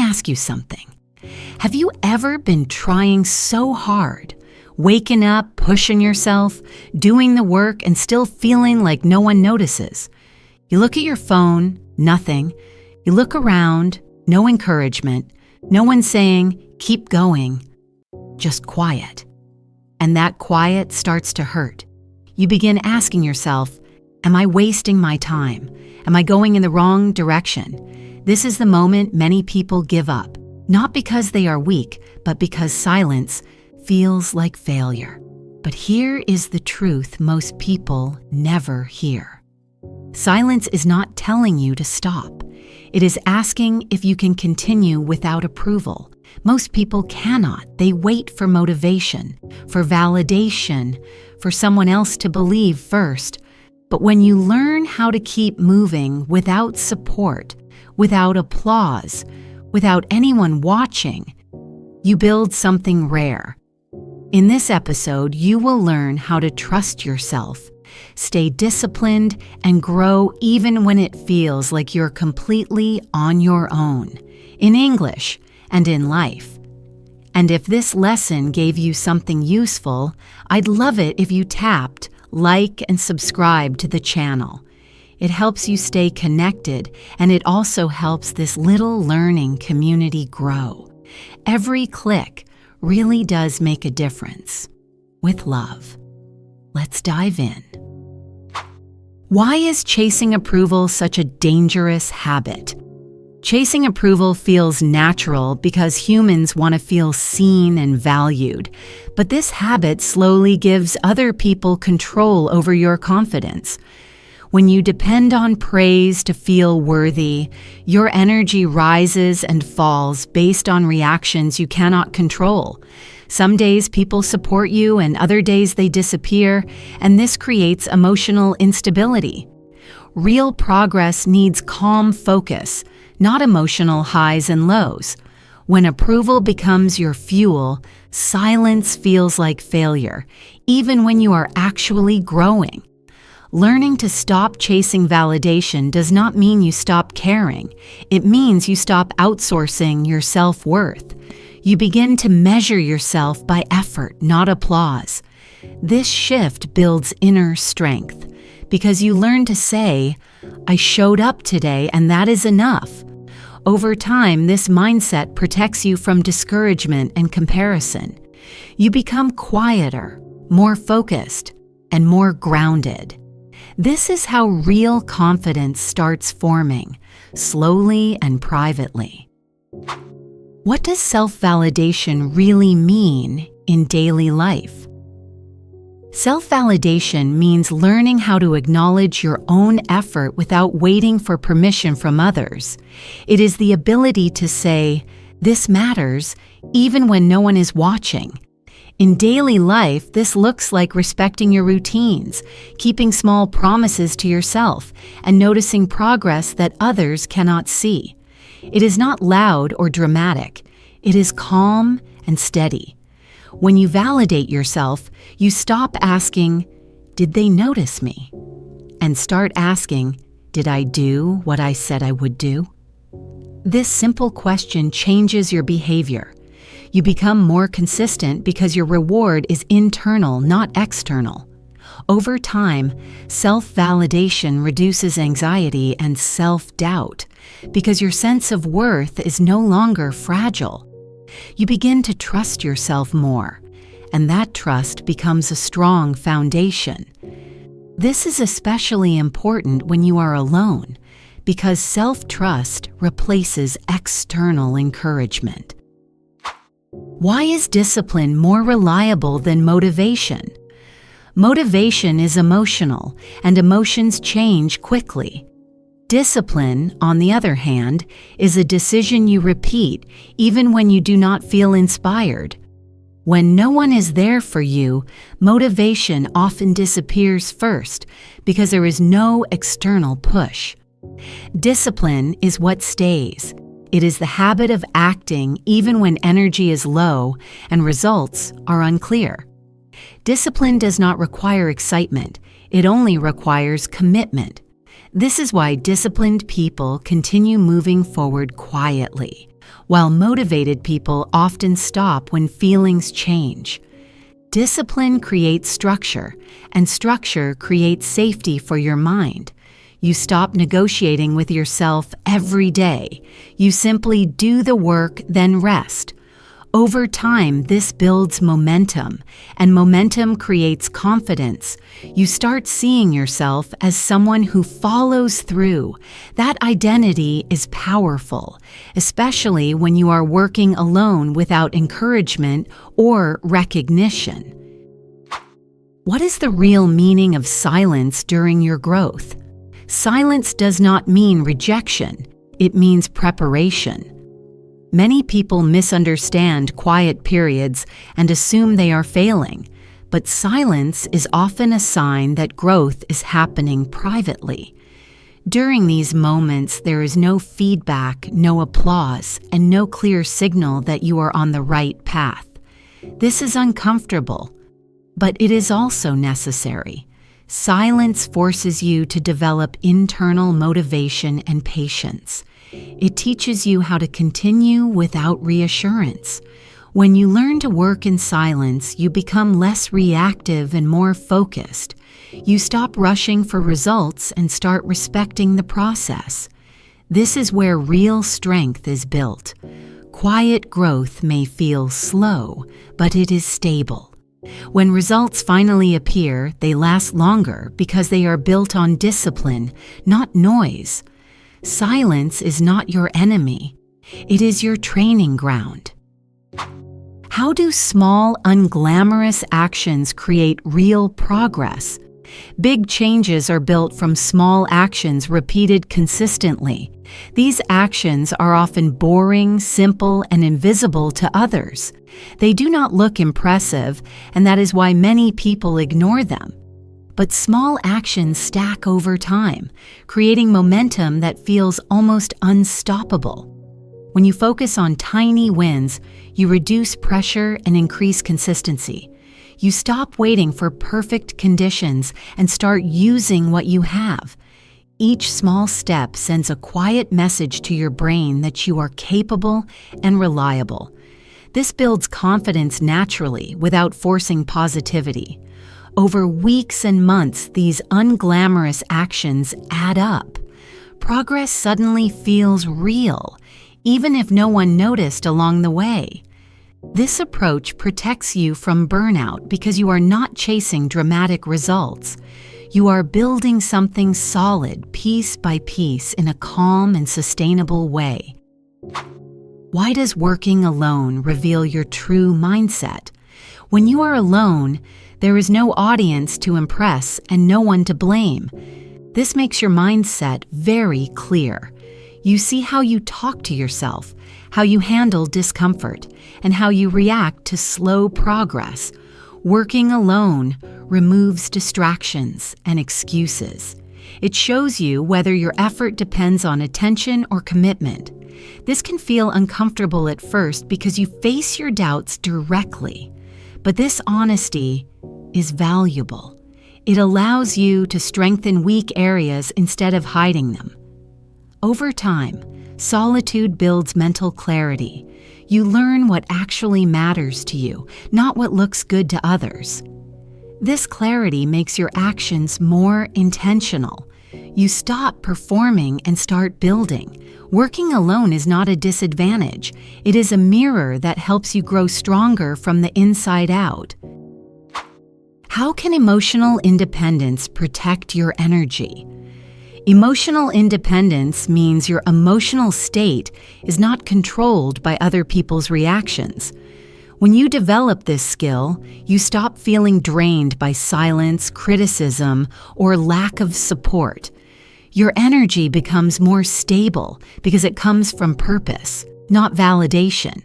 ask you something. Have you ever been trying so hard, waking up, pushing yourself, doing the work, and still feeling like no one notices? You look at your phone, nothing. You look around, no encouragement, no one saying, keep going, just quiet. And that quiet starts to hurt. You begin asking yourself, am I wasting my time? Am I going in the wrong direction? This is the moment many people give up, not because they are weak, but because silence feels like failure. But here is the truth most people never hear. Silence is not telling you to stop. It is asking if you can continue without approval. Most people cannot. They wait for motivation, for validation, for someone else to believe first. But when you learn how to keep moving without support, without applause, without anyone watching, you build something rare. In this episode, you will learn how to trust yourself, stay disciplined, and grow even when it feels like you're completely on your own, in English and in life. And if this lesson gave you something useful, I'd love it if you tapped like and subscribe to the channel. It helps you stay connected, and it also helps this little learning community grow. Every click really does make a difference. With love. Let's dive in. Why is chasing approval such a dangerous habit? Chasing approval feels natural because humans want to feel seen and valued, but this habit slowly gives other people control over your confidence. When you depend on praise to feel worthy, your energy rises and falls based on reactions you cannot control. Some days people support you and other days they disappear, and this creates emotional instability. Real progress needs calm focus, not emotional highs and lows. When approval becomes your fuel, silence feels like failure, even when you are actually growing. Learning to stop chasing validation does not mean you stop caring. It means you stop outsourcing your self-worth. You begin to measure yourself by effort, not applause. This shift builds inner strength because you learn to say, I showed up today and that is enough. Over time, this mindset protects you from discouragement and comparison. You become quieter, more focused, and more grounded. This is how real confidence starts forming, slowly and privately. What does self-validation really mean in daily life? Self-validation means learning how to acknowledge your own effort without waiting for permission from others. It is the ability to say, this matters, even when no one is watching. In daily life, this looks like respecting your routines, keeping small promises to yourself, and noticing progress that others cannot see. It is not loud or dramatic. It is calm and steady. When you validate yourself, you stop asking, did they notice me? And start asking, did I do what I said I would do? This simple question changes your behavior. You become more consistent because your reward is internal, not external. Over time, self-validation reduces anxiety and self-doubt because your sense of worth is no longer fragile. You begin to trust yourself more, and that trust becomes a strong foundation. This is especially important when you are alone, because self-trust replaces external encouragement. Why is discipline more reliable than motivation? Motivation is emotional, and emotions change quickly. Discipline, on the other hand, is a decision you repeat even when you do not feel inspired. When no one is there for you, motivation often disappears first because there is no external push. Discipline is what stays. It is the habit of acting even when energy is low and results are unclear. Discipline does not require excitement. It only requires commitment. This is why disciplined people continue moving forward quietly, while motivated people often stop when feelings change. Discipline creates structure, and structure creates safety for your mind. You stop negotiating with yourself every day. You simply do the work, then rest. Over time, this builds momentum, and momentum creates confidence. You start seeing yourself as someone who follows through. That identity is powerful, especially when you are working alone without encouragement or recognition. What is the real meaning of silence during your growth? Silence does not mean rejection. It means preparation. Many people misunderstand quiet periods and assume they are failing, but silence is often a sign that growth is happening privately. During these moments, there is no feedback, no applause, and no clear signal that you are on the right path. This is uncomfortable, but it is also necessary. Silence forces you to develop internal motivation and patience. It teaches you how to continue without reassurance. When you learn to work in silence, you become less reactive and more focused. You stop rushing for results and start respecting the process. This is where real strength is built. Quiet growth may feel slow, but it is stable. When results finally appear, they last longer because they are built on discipline, not noise. Silence is not your enemy. It is your training ground. How do small, unglamorous actions create real progress? Big changes are built from small actions repeated consistently. These actions are often boring, simple, and invisible to others. They do not look impressive, and that is why many people ignore them. But small actions stack over time, creating momentum that feels almost unstoppable. When you focus on tiny wins, you reduce pressure and increase consistency. You stop waiting for perfect conditions and start using what you have. Each small step sends a quiet message to your brain that you are capable and reliable. This builds confidence naturally without forcing positivity. Over weeks and months, these unglamorous actions add up. Progress suddenly feels real, even if no one noticed along the way. This approach protects you from burnout because you are not chasing dramatic results. You are building something solid piece by piece in a calm and sustainable way. Why does working alone reveal your true mindset? When you are alone, there is no audience to impress and no one to blame. This makes your mindset very clear. You see how you talk to yourself, how you handle discomfort, and how you react to slow progress. Working alone removes distractions and excuses. It shows you whether your effort depends on attention or commitment. This can feel uncomfortable at first because you face your doubts directly. But this honesty is valuable. It allows you to strengthen weak areas instead of hiding them. Over time, solitude builds mental clarity. You learn what actually matters to you, not what looks good to others. This clarity makes your actions more intentional. You stop performing and start building. Working alone is not a disadvantage. It is a mirror that helps you grow stronger from the inside out. How can emotional independence protect your energy? Emotional independence means your emotional state is not controlled by other people's reactions. When you develop this skill, you stop feeling drained by silence, criticism, or lack of support. Your energy becomes more stable because it comes from purpose, not validation.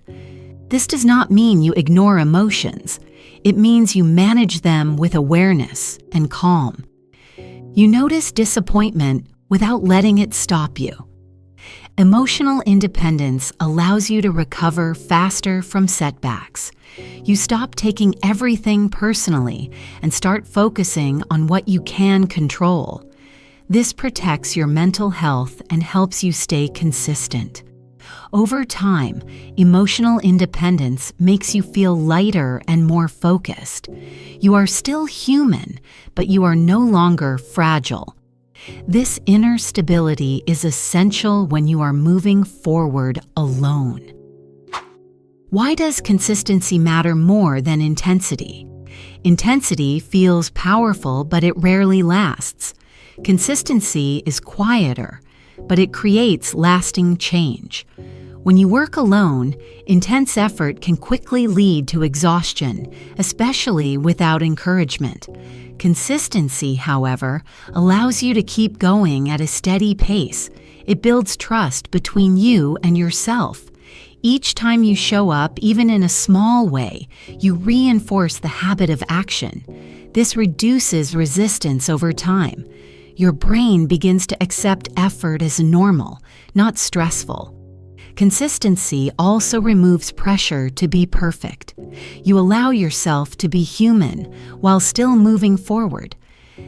This does not mean you ignore emotions. It means you manage them with awareness and calm. You notice disappointment without letting it stop you. Emotional independence allows you to recover faster from setbacks. You stop taking everything personally and start focusing on what you can control. This protects your mental health and helps you stay consistent. Over time, emotional independence makes you feel lighter and more focused. You are still human, but you are no longer fragile. This inner stability is essential when you are moving forward alone. Why does consistency matter more than intensity? Intensity feels powerful, but it rarely lasts. Consistency is quieter, but it creates lasting change. When you work alone, intense effort can quickly lead to exhaustion, especially without encouragement. Consistency, however, allows you to keep going at a steady pace. It builds trust between you and yourself. Each time you show up, even in a small way, you reinforce the habit of action. This reduces resistance over time. Your brain begins to accept effort as normal, not stressful. Consistency also removes pressure to be perfect. You allow yourself to be human while still moving forward.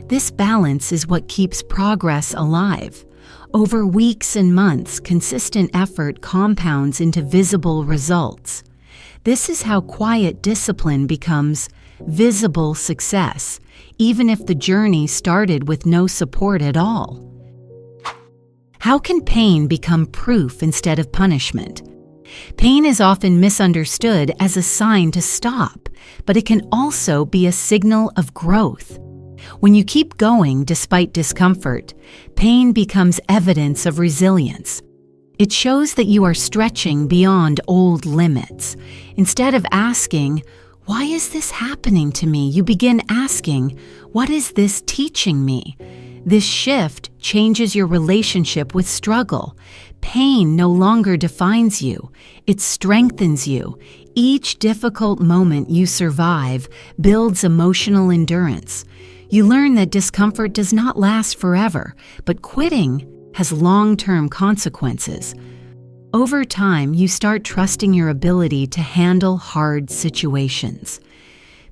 This balance is what keeps progress alive. Over weeks and months, consistent effort compounds into visible results. This is how quiet discipline becomes visible success, even if the journey started with no support at all. How can pain become proof instead of punishment? Pain is often misunderstood as a sign to stop, but it can also be a signal of growth. When you keep going despite discomfort, pain becomes evidence of resilience. It shows that you are stretching beyond old limits. Instead of asking, "Why is this happening to me?" you begin asking, "What is this teaching me?" This shift changes your relationship with struggle. Pain no longer defines you, it strengthens you. Each difficult moment you survive builds emotional endurance. You learn that discomfort does not last forever, but quitting has long-term consequences. Over time, you start trusting your ability to handle hard situations.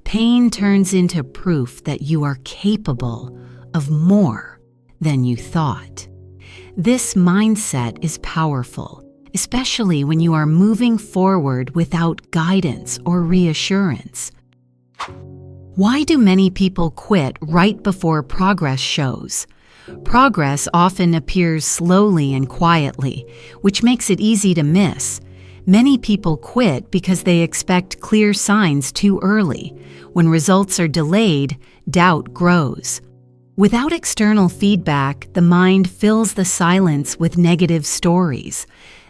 Pain turns into proof that you are capable of more than you thought. This mindset is powerful, especially when you are moving forward without guidance or reassurance. Why do many people quit right before progress shows? Progress often appears slowly and quietly, which makes it easy to miss. Many people quit because they expect clear signs too early. When results are delayed, doubt grows. Without external feedback, the mind fills the silence with negative stories.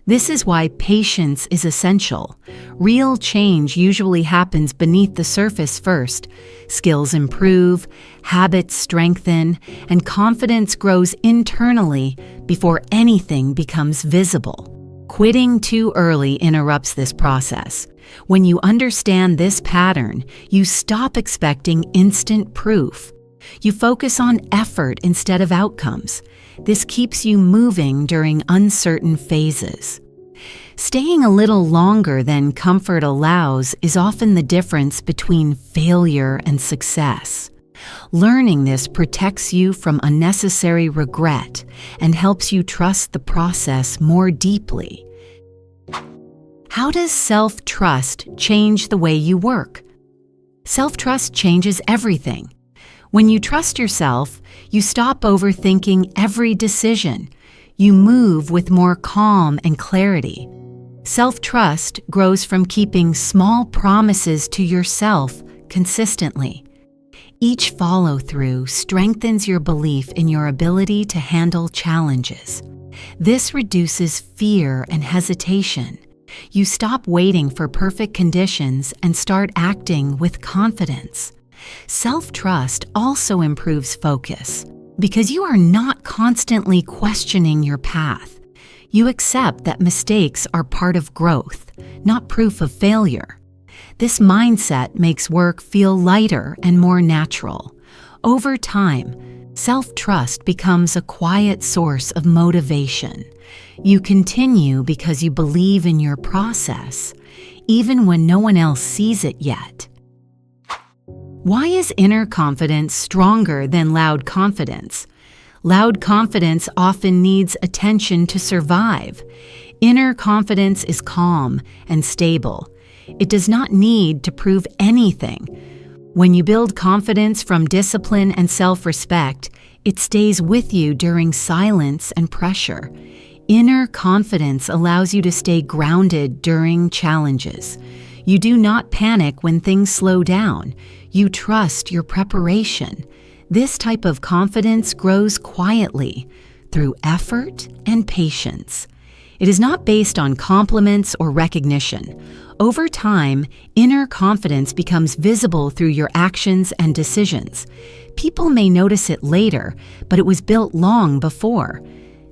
This is why patience is essential. Real change usually happens beneath the surface first. Skills improve, habits strengthen, and confidence grows internally before anything becomes visible. Quitting too early interrupts this process. When you understand this pattern, you stop expecting instant proof. You focus on effort instead of outcomes. This keeps you moving during uncertain phases. Staying a little longer than comfort allows is often the difference between failure and success. Learning this protects you from unnecessary regret and helps you trust the process more deeply. How does self-trust change the way you work? Self-trust changes everything. When you trust yourself, you stop overthinking every decision. You move with more calm and clarity. Self-trust grows from keeping small promises to yourself consistently. Each follow-through strengthens your belief in your ability to handle challenges. This reduces fear and hesitation. You stop waiting for perfect conditions and start acting with confidence. Self-trust also improves focus. Because you are not constantly questioning your path, you accept that mistakes are part of growth, not proof of failure. This mindset makes work feel lighter and more natural. Over time, self-trust becomes a quiet source of motivation. You continue because you believe in your process, even when no one else sees it yet. Why is inner confidence stronger than loud confidence? Loud confidence often needs attention to survive. Inner confidence is calm and stable. It does not need to prove anything. When you build confidence from discipline and self-respect, it stays with you during silence and pressure. Inner confidence allows you to stay grounded during challenges. You do not panic when things slow down. You trust your preparation. This type of confidence grows quietly through effort and patience. It is not based on compliments or recognition. Over time, inner confidence becomes visible through your actions and decisions. People may notice it later, but it was built long before.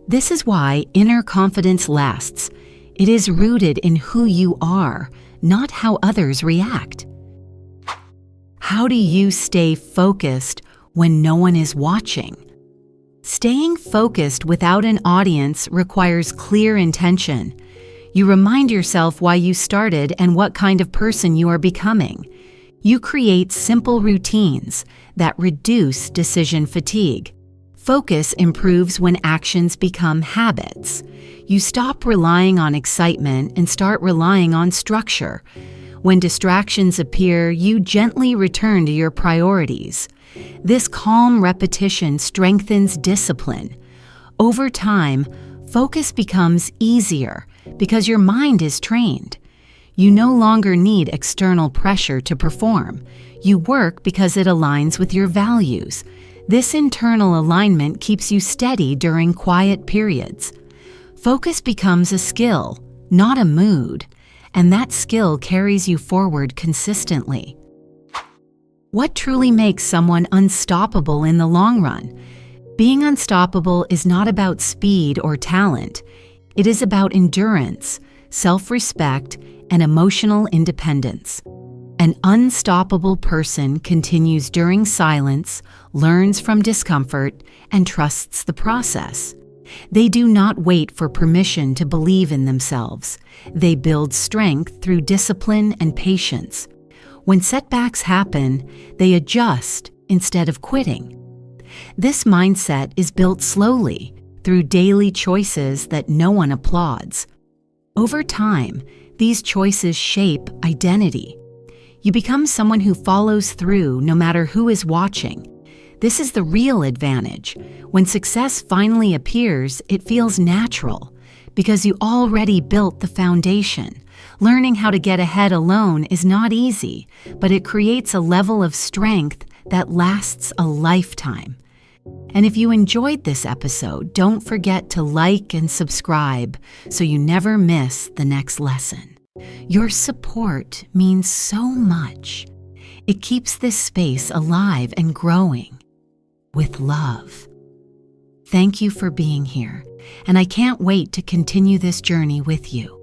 This is why inner confidence lasts. It is rooted in who you are, not how others react. How do you stay focused when no one is watching? Staying focused without an audience requires clear intention. You remind yourself why you started and what kind of person you are becoming. You create simple routines that reduce decision fatigue. Focus improves when actions become habits. You stop relying on excitement and start relying on structure. When distractions appear, you gently return to your priorities. This calm repetition strengthens discipline. Over time, focus becomes easier because your mind is trained. You no longer need external pressure to perform. You work because it aligns with your values. This internal alignment keeps you steady during quiet periods. Focus becomes a skill, not a mood, and that skill carries you forward consistently. What truly makes someone unstoppable in the long run? Being unstoppable is not about speed or talent. It is about endurance, self-respect, and emotional independence. An unstoppable person continues during silence, learns from discomfort, and trusts the process. They do not wait for permission to believe in themselves. They build strength through discipline and patience. When setbacks happen, they adjust instead of quitting. This mindset is built slowly through daily choices that no one applauds. Over time, these choices shape identity. You become someone who follows through no matter who is watching. This is the real advantage. When success finally appears, it feels natural because you already built the foundation. Learning how to get ahead alone is not easy, but it creates a level of strength that lasts a lifetime. And if you enjoyed this episode, don't forget to like and subscribe so you never miss the next lesson. Your support means so much. It keeps this space alive and growing with love. Thank you for being here, and I can't wait to continue this journey with you.